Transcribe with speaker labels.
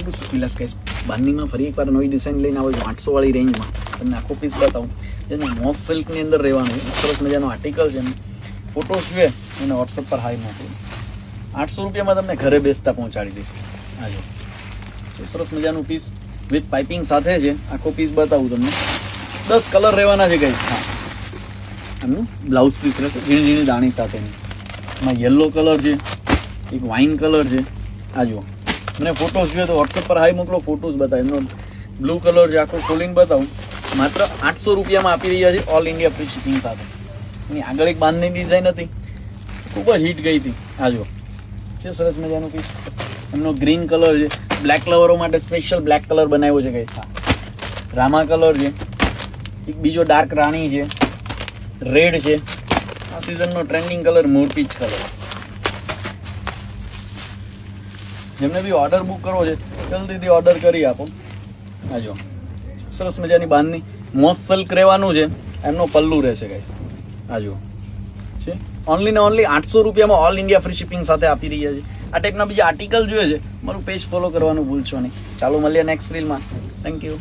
Speaker 1: કેટલું સુપીલાસ કહીશ. બાંધણીમાં ફરી એકવાર નવી ડિઝાઇન લઈને આવો 800 વાળી રેન્જમાં તમને આખો પીસ બતાવું. જેને મોસ સિલ્કની અંદર રહેવાનું સરસ મજાનો આર્ટિકલ છે. ફોટોસ જોઈએ એને વોટ્સઅપ પર હાઈ મોકલું. 800 રૂપિયામાં તમને ઘરે બેસતા પહોંચાડી દઈશ. આ જો સરસ મજાનું પીસ વિથ પાઇપિંગ સાથે છે. આખો પીસ બતાવું તમને. 10 કલર રહેવાના છે કંઈ. હા, એમનું બ્લાઉઝ પીસ રહેશે ઝીણી ઝીણી દાણી સાથેની. એમાં યલો કલર છે, એક વાઇન કલર છે. આ જુઓ, મને ફોટોસ જોઈએ તો વોટ્સઅપ પર હાઈ મોકલો, ફોટોસ બતાવે. એમનો બ્લુ કલર છે, આખો ખોલીને બતાવું. માત્ર 800 રૂપિયામાં આપી રહ્યા છે ઓલ ઇન્ડિયા ફ્રી શિપિંગ સાથે. એની આગળ એક બાંધની ડિઝાઇન હતી, ખૂબ જ હિટ ગઈ હતી. આ જુઓ છે સરસ મજાનું પીસ. એમનો ગ્રીન કલર છે, બ્લેક લવરો માટે સ્પેશિયલ બ્લેક કલર બનાવ્યો છે કંઈ. હા, રામા કલર છે, એક બીજો ડાર્ક રાણી છે, રેડ છે. આ સિઝનનો ટ્રેન્ડિંગ કલર મોરપીચ કલર. જેમને બી ઓર્ડર બુક કરવો છે જલ્દીથી ઓર્ડર કરી આપો. આ જો સરસ મજાની બાંધની મોસ સિલ્ક રહેવાનું છે. એમનો પલ્લુ રહેશે કંઈ. આ જુઓ છે ઓનલી ને ઓનલી 800 રૂપિયામાં ઓલ ઇન્ડિયા ફ્રી શિપિંગ સાથે આપી રહ્યા છે. આ ટાઈપના બીજા આર્ટિકલ જોઈએ છે મારું પેજ ફોલો કરવાનું ભૂલશો નહીં. ચાલો મળીએ નેક્સ્ટ રીલમાં. Thank you.